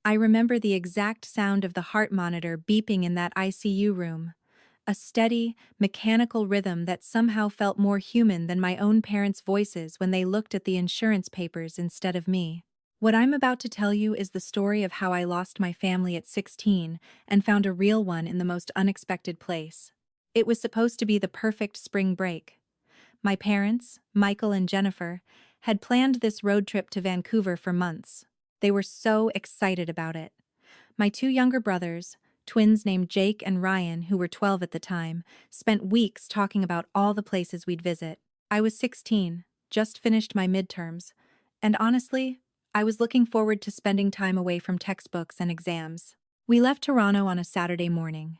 I remember the exact sound of the heart monitor beeping in that ICU room. A steady, mechanical rhythm that somehow felt more human than my own parents' voices when they looked at the insurance papers instead of me. What I'm about to tell you is the story of how I lost my family at 16 and found a real one in the most unexpected place. It was supposed to be the perfect spring break. My parents, Michael and Jennifer, had planned this road trip to Vancouver for months. They were so excited about it. My two younger brothers, twins named Jake and Ryan, who were 12 at the time, spent weeks talking about all the places we'd visit. I was 16, just finished my midterms, and honestly, I was looking forward to spending time away from textbooks and exams. We left Toronto on a Saturday morning.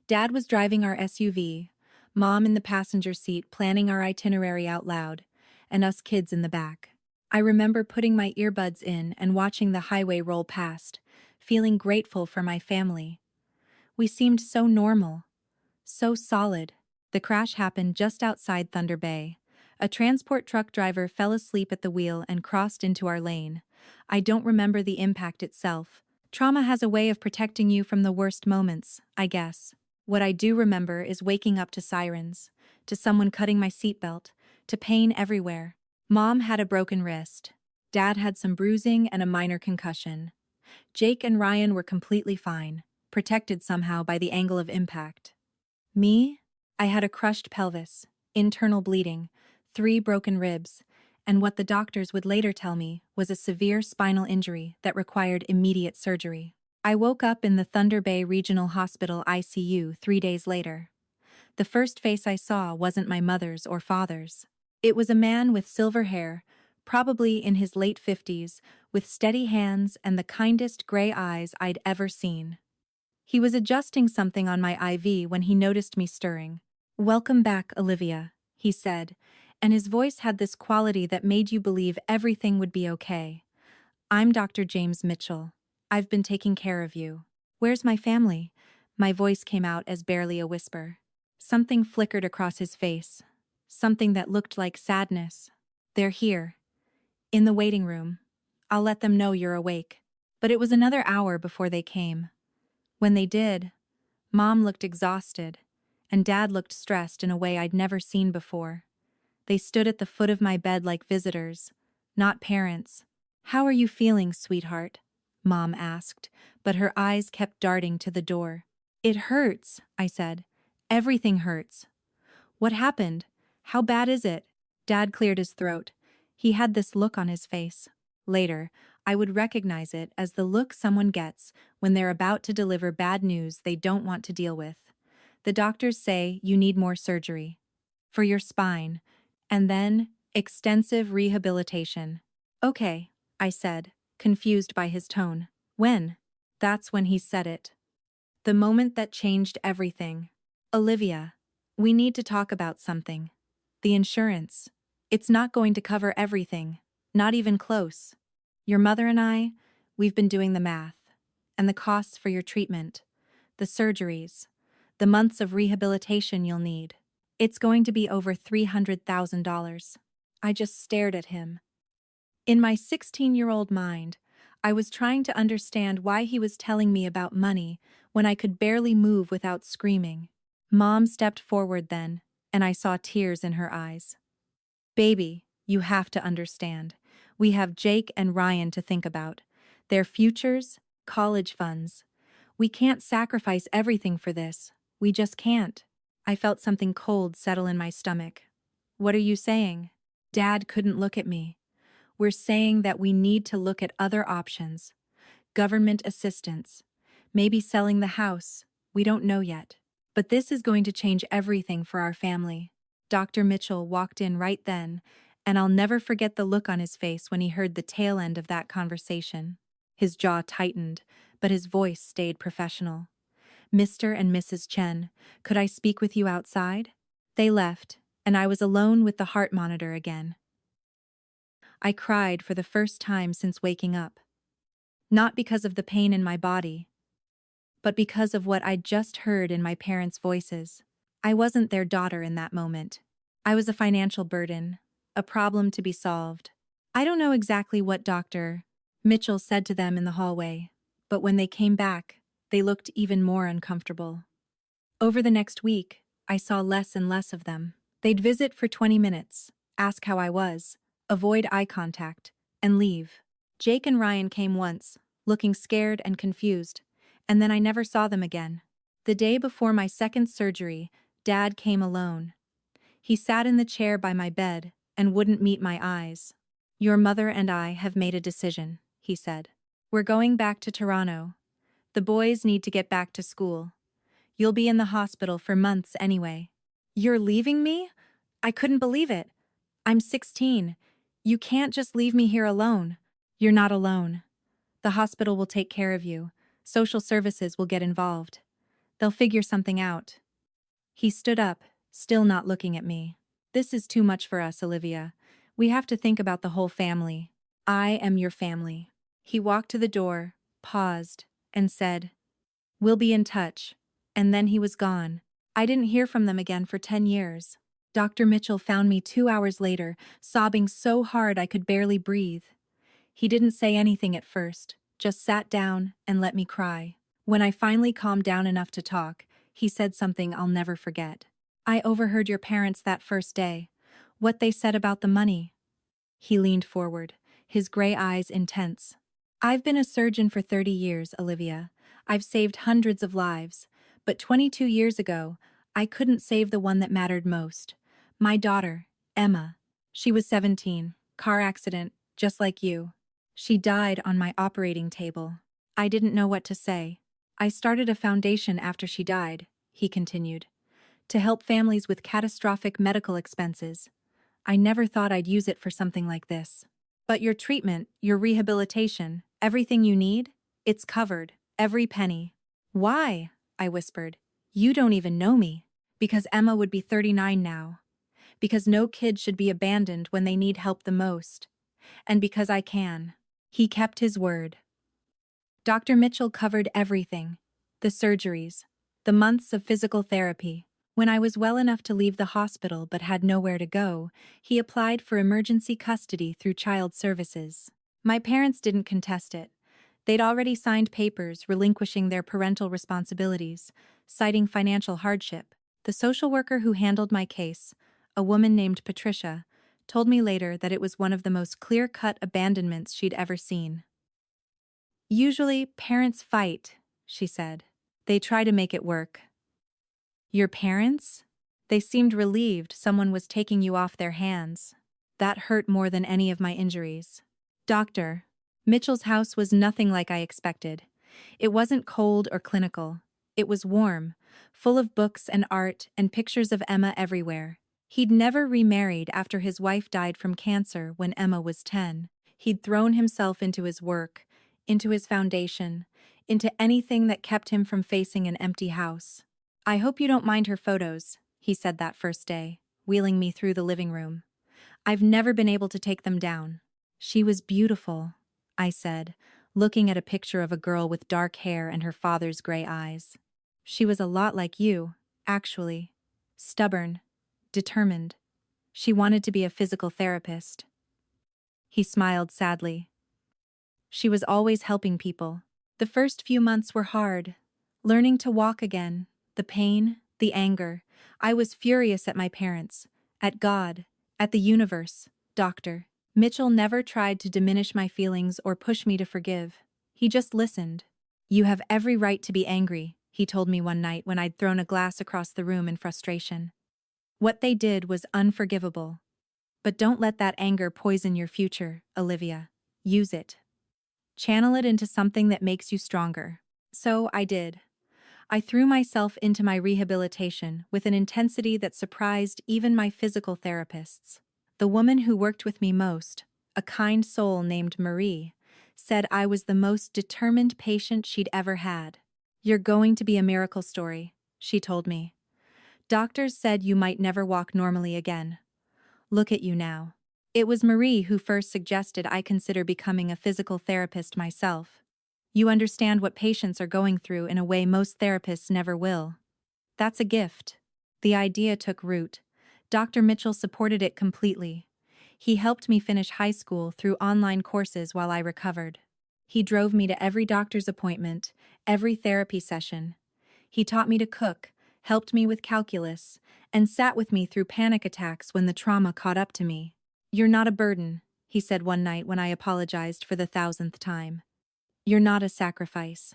Dad was driving our SUV, Mom in the passenger seat planning our itinerary out loud, and us kids in the back. I remember putting my earbuds in and watching the highway roll past, feeling grateful for my family. We seemed so normal, so solid. The crash happened just outside Thunder Bay. A transport truck driver fell asleep at the wheel and crossed into our lane. I don't remember the impact itself. Trauma has a way of protecting you from the worst moments, I guess. What I do remember is waking up to sirens, to someone cutting my seatbelt, to pain everywhere. Mom had a broken wrist. Dad had some bruising and a minor concussion. Jake and Ryan were completely fine, protected somehow by the angle of impact. Me? I had a crushed pelvis, internal bleeding, 3 broken ribs, and what the doctors would later tell me was a severe spinal injury that required immediate surgery. I woke up in the Thunder Bay Regional Hospital ICU 3 days later. The first face I saw wasn't my mother's or father's. It was a man with silver hair, probably in his late 50s, with steady hands and the kindest gray eyes I'd ever seen. He was adjusting something on my IV when he noticed me stirring. "Welcome back, Olivia," he said, and his voice had this quality that made you believe everything would be okay. "I'm Dr. James Mitchell. I've been taking care of you. Where's my family?" My voice came out as barely a whisper. Something flickered across his face, something that looked like sadness. "They're here, in the waiting room. I'll let them know you're awake." But it was another hour before they came. When they did, Mom looked exhausted, and Dad looked stressed in a way I'd never seen before. They stood at the foot of my bed like visitors, not parents. "How are you feeling, sweetheart?" Mom asked, but her eyes kept darting to the door. "It hurts," I said. "Everything hurts." "What happened? How bad is it?" Dad cleared his throat. He had this look on his face. Later, I would recognize it as the look someone gets when they're about to deliver bad news they don't want to deal with. "The doctors say you need more surgery. For your spine. And then, extensive rehabilitation." "Okay," I said, confused by his tone. "When?" That's when he said it. The moment that changed everything. "Olivia, we need to talk about something. The insurance. It's not going to cover everything, not even close. Your mother and I, we've been doing the math. And the costs for your treatment, the surgeries, the months of rehabilitation you'll need. It's going to be over $300,000. I just stared at him. In my 16-year-old mind, I was trying to understand why he was telling me about money when I could barely move without screaming. Mom stepped forward then, and I saw tears in her eyes. "Baby, you have to understand. We have Jake and Ryan to think about. Their futures, college funds. We can't sacrifice everything for this. We just can't." I felt something cold settle in my stomach. "What are you saying?" Dad couldn't look at me. "We're saying that we need to look at other options. Government assistance. Maybe selling the house. We don't know yet. But this is going to change everything for our family." Dr. Mitchell walked in right then, and I'll never forget the look on his face when he heard the tail end of that conversation. His jaw tightened, but his voice stayed professional. "Mr. and Mrs. Chen, could I speak with you outside?" They left, and I was alone with the heart monitor again. I cried for the first time since waking up. Not because of the pain in my body, but because of what I'd just heard in my parents' voices. I wasn't their daughter in that moment. I was a financial burden, a problem to be solved. I don't know exactly what Dr. Mitchell said to them in the hallway, but when they came back, they looked even more uncomfortable. Over the next week, I saw less and less of them. They'd visit for 20 minutes, ask how I was, avoid eye contact, and leave. Jake and Ryan came once, looking scared and confused, and then I never saw them again. The day before my second surgery, Dad came alone. He sat in the chair by my bed and wouldn't meet my eyes. "Your mother and I have made a decision," he said. "We're going back to Toronto. The boys need to get back to school. You'll be in the hospital for months anyway." "You're leaving me?" I couldn't believe it. "I'm 16. You can't just leave me here alone." "You're not alone. The hospital will take care of you. Social services will get involved. They'll figure something out." He stood up, still not looking at me. "This is too much for us, Olivia. We have to think about the whole family. I am your family." He walked to the door, paused, and said, "We'll be in touch." And then he was gone. I didn't hear from them again for 10 years. Dr. Mitchell found me 2 hours later, sobbing so hard I could barely breathe. He didn't say anything at first, just sat down and let me cry. When I finally calmed down enough to talk, he said something I'll never forget. "I overheard your parents that first day. What they said about the money." He leaned forward, his gray eyes intense. "I've been a surgeon for 30 years, Olivia. I've saved hundreds of lives. But 22 years ago, I couldn't save the one that mattered most. My daughter, Emma. She was 17, car accident, just like you. She died on my operating table. I didn't know what to say. I started a foundation after she died," he continued, "to help families with catastrophic medical expenses. I never thought I'd use it for something like this. But your treatment, your rehabilitation, everything you need, it's covered, every penny." "Why?" I whispered. "You don't even know me." "Because Emma would be 39 now. Because no kid should be abandoned when they need help the most. And because I can." He kept his word. Dr. Mitchell covered everything. The surgeries, the months of physical therapy. When I was well enough to leave the hospital but had nowhere to go, he applied for emergency custody through child services. My parents didn't contest it. They'd already signed papers relinquishing their parental responsibilities, citing financial hardship. The social worker who handled my case, a woman named Patricia, told me later that it was one of the most clear-cut abandonments she'd ever seen. "Usually, parents fight," she said. "They try to make it work." "Your parents?" They seemed relieved someone was taking you off their hands. That hurt more than any of my injuries. Dr. Mitchell's house was nothing like I expected. It wasn't cold or clinical. It was warm, full of books and art and pictures of Emma everywhere. He'd never remarried after his wife died from cancer when Emma was 10. He'd thrown himself into his work, into his foundation, into anything that kept him from facing an empty house. "I hope you don't mind her photos," he said that first day, wheeling me through the living room. "I've never been able to take them down." "She was beautiful," I said, looking at a picture of a girl with dark hair and her father's gray eyes. "She was a lot like you, actually. Stubborn, determined. She wanted to be a physical therapist." He smiled sadly. "She was always helping people. The first few months were hard. Learning to walk again, the pain, the anger. I was furious at my parents, at God, at the universe. Dr. Mitchell never tried to diminish my feelings or push me to forgive. He just listened. "You have every right to be angry," he told me one night when I'd thrown a glass across the room in frustration. "What they did was unforgivable. But don't let that anger poison your future, Olivia. Use it. Channel it into something that makes you stronger." So I did. I threw myself into my rehabilitation with an intensity that surprised even my physical therapists. The woman who worked with me most, a kind soul named Marie, said I was the most determined patient she'd ever had. "You're going to be a miracle story," she told me. "Doctors said you might never walk normally again. Look at you now." It was Marie who first suggested I consider becoming a physical therapist myself. "You understand what patients are going through in a way most therapists never will. That's a gift." The idea took root. Dr. Mitchell supported it completely. He helped me finish high school through online courses while I recovered. He drove me to every doctor's appointment, every therapy session. He taught me to cook, helped me with calculus, and sat with me through panic attacks when the trauma caught up to me. "You're not a burden," he said one night when I apologized for the thousandth time. "You're not a sacrifice.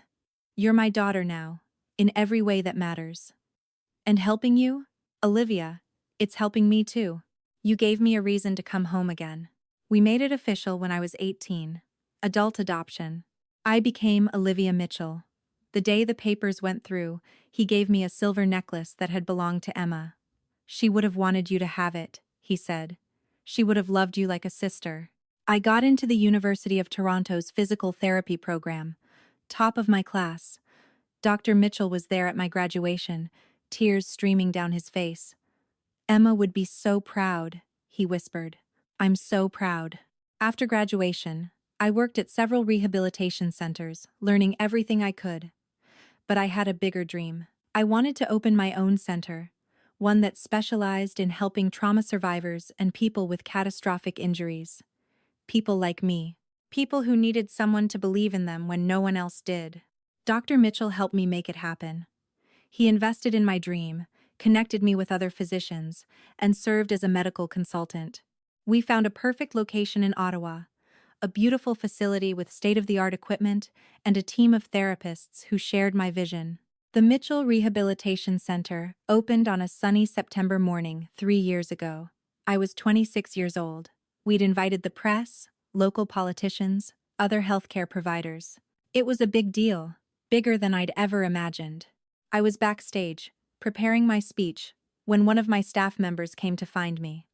You're my daughter now, in every way that matters. And helping you, Olivia, it's helping me too. You gave me a reason to come home again." We made it official when I was 18. Adult adoption. I became Olivia Mitchell. The day the papers went through, he gave me a silver necklace that had belonged to Emma. "She would have wanted you to have it," he said. "She would have loved you like a sister." I got into the University of Toronto's physical therapy program. Top of my class. Dr. Mitchell was there at my graduation, tears streaming down his face. "Emma would be so proud," he whispered. "I'm so proud." After graduation, I worked at several rehabilitation centers, learning everything I could. But I had a bigger dream. I wanted to open my own center, one that specialized in helping trauma survivors and people with catastrophic injuries. People like me. People who needed someone to believe in them when no one else did. Dr. Mitchell helped me make it happen. He invested in my dream, connected me with other physicians, and served as a medical consultant. We found a perfect location in Ottawa, a beautiful facility with state-of-the-art equipment and a team of therapists who shared my vision. The Mitchell Rehabilitation Center opened on a sunny September morning 3 years ago. I was 26 years old. We'd invited the press, local politicians, other healthcare providers. It was a big deal, bigger than I'd ever imagined. I was backstage, preparing my speech, when one of my staff members came to find me.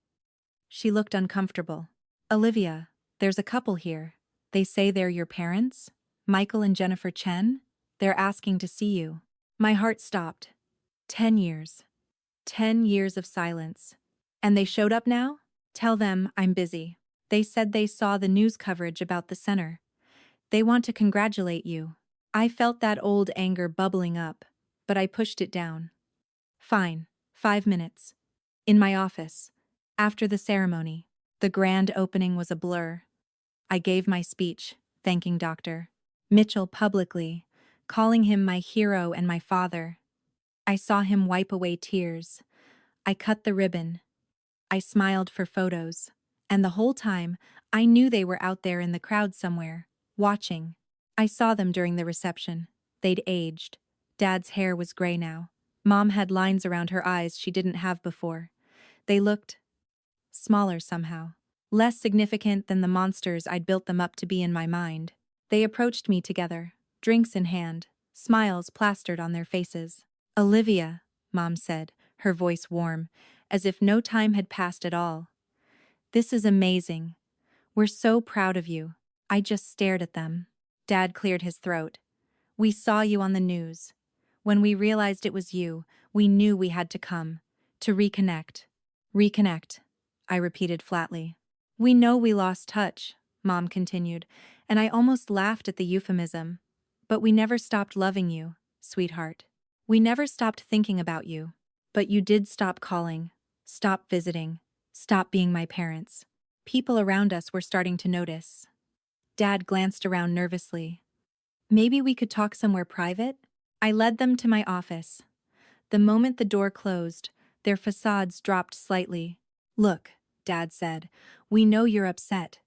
She looked uncomfortable. "Olivia, there's a couple here. They say they're your parents? Michael and Jennifer Chen? They're asking to see you." My heart stopped. 10 years. 10 years of silence. "And they showed up now? Tell them I'm busy. They said they saw the news coverage about the center. They want to congratulate you." I felt that old anger bubbling up, but I pushed it down. "Fine, 5 minutes. In my office. After the ceremony." The grand opening was a blur. I gave my speech, thanking Dr. Mitchell publicly, calling him my hero and my father. I saw him wipe away tears. I cut the ribbon. I smiled for photos. And the whole time, I knew they were out there in the crowd somewhere, watching. I saw them during the reception. They'd aged. Dad's hair was gray now. Mom had lines around her eyes she didn't have before. They looked smaller somehow, less significant than the monsters I'd built them up to be in my mind. They approached me together, drinks in hand, smiles plastered on their faces. "Olivia," Mom said, her voice warm, as if no time had passed at all. "This is amazing. We're so proud of you." I just stared at them. Dad cleared his throat. "We saw you on the news. When we realized it was you, we knew we had to come. To reconnect." "Reconnect," I repeated flatly. "We know we lost touch," Mom continued, and I almost laughed at the euphemism. "But we never stopped loving you, sweetheart. We never stopped thinking about you. But you did stop calling, stop visiting, stop being my parents." People around us were starting to notice. Dad glanced around nervously. "Maybe we could talk somewhere private?" I led them to my office. The moment the door closed, their facades dropped slightly. "Look," Dad said, "we know you're upset.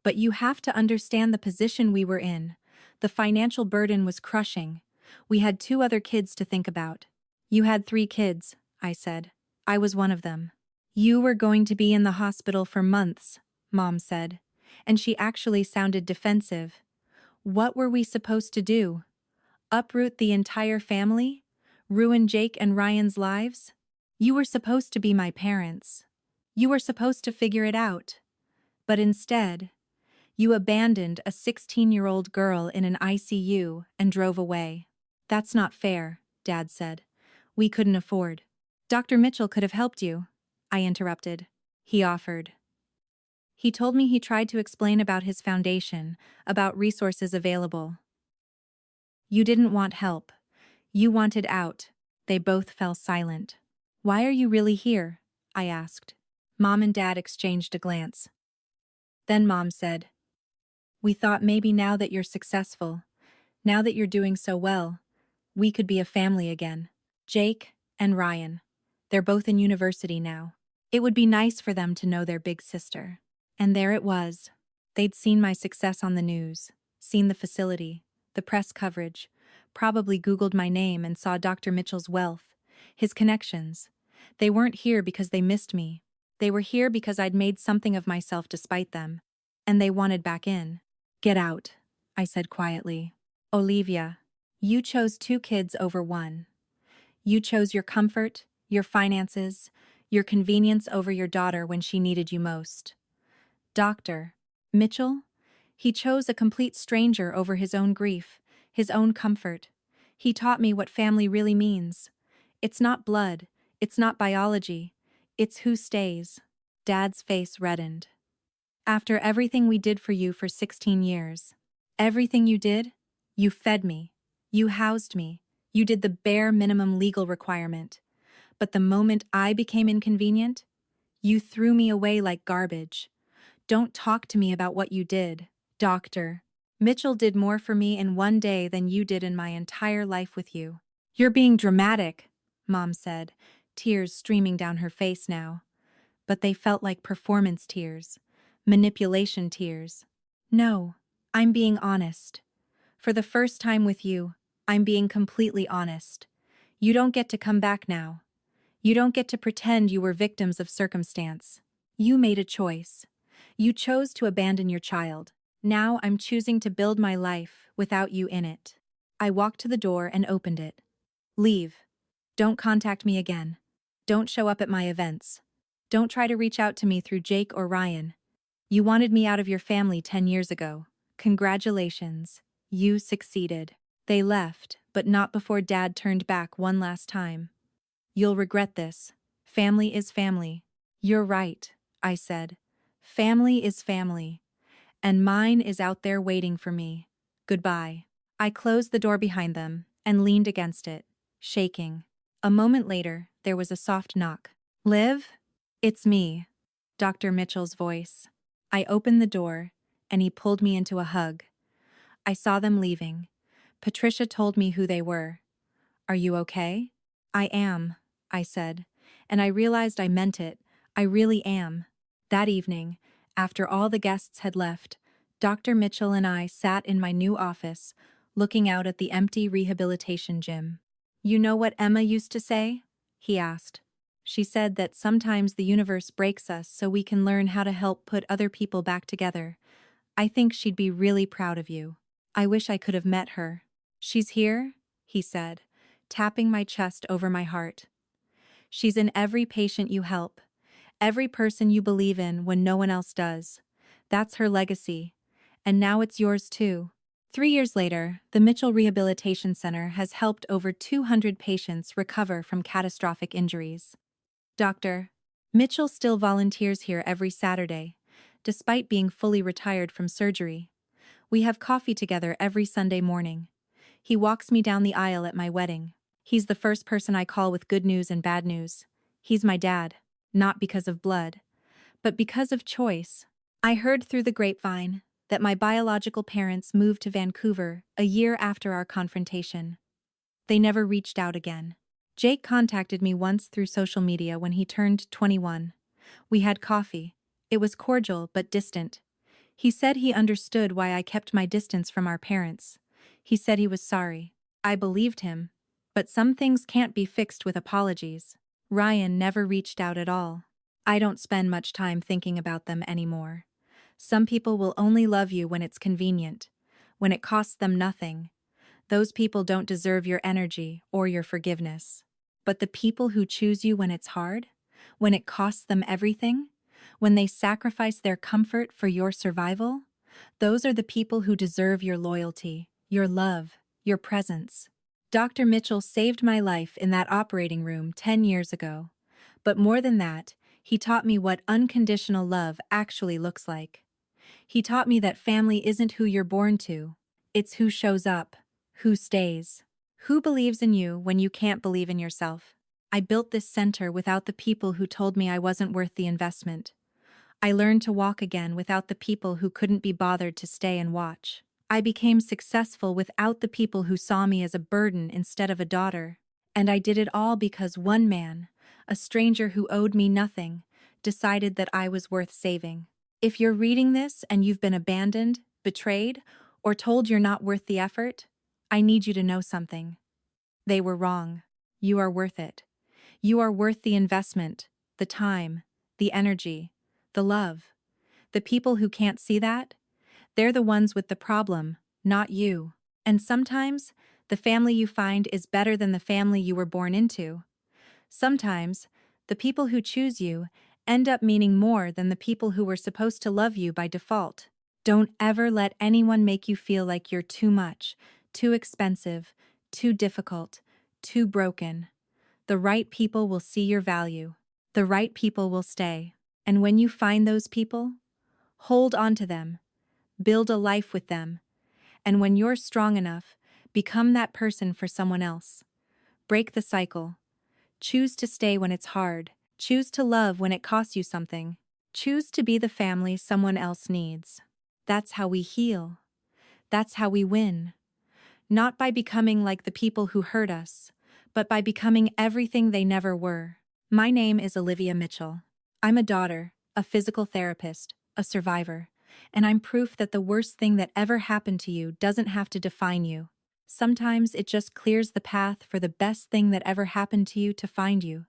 But you have to understand the position we were in. The financial burden was crushing. We had 2 other kids to think about." "You had 3 kids," I said. "I was one of them." "You were going to be in the hospital for months," Mom said, and she actually sounded defensive. "What were we supposed to do? Uproot the entire family? Ruin Jake and Ryan's lives? You were supposed to be my parents. You were supposed to figure it out. But instead, you abandoned a 16-year-old girl in an ICU and drove away." "That's not fair," Dad said. "We couldn't afford." "Dr. Mitchell could have helped you," I interrupted. "He offered. He told me he tried to explain about his foundation, about resources available." "You didn't want help. You wanted out." They both fell silent. "Why are you really here?" I asked. Mom and Dad exchanged a glance. Then Mom said, We thought maybe now that you're successful, now that you're doing so well, we could be a family again. Jake and Ryan. They're both in university now. It would be nice for them to know their big sister. And there it was. They'd seen my success on the news, seen the facility, the press coverage, probably Googled my name and saw Dr. Mitchell's wealth, his connections. They weren't here because they missed me. They were here because I'd made something of myself despite them. And they wanted back in. Get out, I said quietly. Olivia, you chose 2 kids over one. You chose your comfort, your finances, your convenience over your daughter when she needed you most. Dr. Mitchell? He chose a complete stranger over his own grief, his own comfort. He taught me what family really means. It's not blood, it's not biology, it's who stays. Dad's face reddened. After everything we did for you for 16 years. Everything you did? You fed me. You housed me. You did the bare minimum legal requirement. But the moment I became inconvenient, you threw me away like garbage. Don't talk to me about what you did, Doctor. Mitchell did more for me in one day than you did in my entire life with you. You're being dramatic, Mom said, tears streaming down her face now. But they felt like performance tears, manipulation tears. No, I'm being honest. For the first time with you, I'm being completely honest. You don't get to come back now. You don't get to pretend you were victims of circumstance. You made a choice. You chose to abandon your child. Now I'm choosing to build my life without you in it. I walked to the door and opened it. Leave. Don't contact me again. Don't show up at my events. Don't try to reach out to me through Jake or Ryan. You wanted me out of your family 10 years ago. Congratulations. You succeeded. They left, but not before Dad turned back one last time. You'll regret this. Family is family. You're right, I said. Family is family. And mine is out there waiting for me. Goodbye. I closed the door behind them and leaned against it, shaking. A moment later, there was a soft knock. Liv? It's me. Dr. Mitchell's voice. I opened the door, and he pulled me into a hug. I saw them leaving. Patricia told me who they were. Are you okay? I am, I said, and I realized I meant it. I really am. That evening, after all the guests had left, Dr. Mitchell and I sat in my new office, looking out at the empty rehabilitation gym. You know what Emma used to say? He asked. She said that sometimes the universe breaks us so we can learn how to help put other people back together. I think she'd be really proud of you. I wish I could have met her. She's here, he said, tapping my chest over my heart. She's in every patient you help, every person you believe in when no one else does. That's her legacy. And now it's yours too. 3 years later, the Mitchell Rehabilitation Center has helped over 200 patients recover from catastrophic injuries. Dr. Mitchell still volunteers here every Saturday, despite being fully retired from surgery. We have coffee together every Sunday morning. He walks me down the aisle at my wedding. He's the first person I call with good news and bad news. He's my dad, not because of blood, but because of choice. I heard through the grapevine that my biological parents moved to Vancouver a year after our confrontation. They never reached out again. Jake contacted me once through social media when he turned 21. We had coffee. It was cordial but distant. He said he understood why I kept my distance from our parents. He said he was sorry. I believed him. But some things can't be fixed with apologies. Ryan never reached out at all. I don't spend much time thinking about them anymore. Some people will only love you when it's convenient, when it costs them nothing. Those people don't deserve your energy or your forgiveness. But the people who choose you when it's hard, when it costs them everything, when they sacrifice their comfort for your survival, those are the people who deserve your loyalty, your love, your presence. Dr. Mitchell saved my life in that operating room 10 years ago. But more than that, he taught me what unconditional love actually looks like. He taught me that family isn't who you're born to. It's who shows up, who stays, who believes in you when you can't believe in yourself. I built this center without the people who told me I wasn't worth the investment. I learned to walk again without the people who couldn't be bothered to stay and watch. I became successful without the people who saw me as a burden instead of a daughter. And I did it all because one man, a stranger who owed me nothing, decided that I was worth saving. If you're reading this and you've been abandoned, betrayed, or told you're not worth the effort, I need you to know something. They were wrong. You are worth it. You are worth the investment, the time, the energy, the love. The people who can't see that, they're the ones with the problem, not you. And sometimes, the family you find is better than the family you were born into. Sometimes, the people who choose you end up meaning more than the people who were supposed to love you by default. Don't ever let anyone make you feel like you're too much, too expensive, too difficult, too broken. The right people will see your value. The right people will stay. And when you find those people, hold on to them. Build a life with them. And when you're strong enough, become that person for someone else. Break the cycle. Choose to stay when it's hard. Choose to love when it costs you something. Choose to be the family someone else needs. That's how we heal. That's how we win. Not by becoming like the people who hurt us, but by becoming everything they never were. My name is Olivia Mitchell. I'm a daughter, a physical therapist, a survivor, and I'm proof that the worst thing that ever happened to you doesn't have to define you. Sometimes it just clears the path for the best thing that ever happened to you to find you.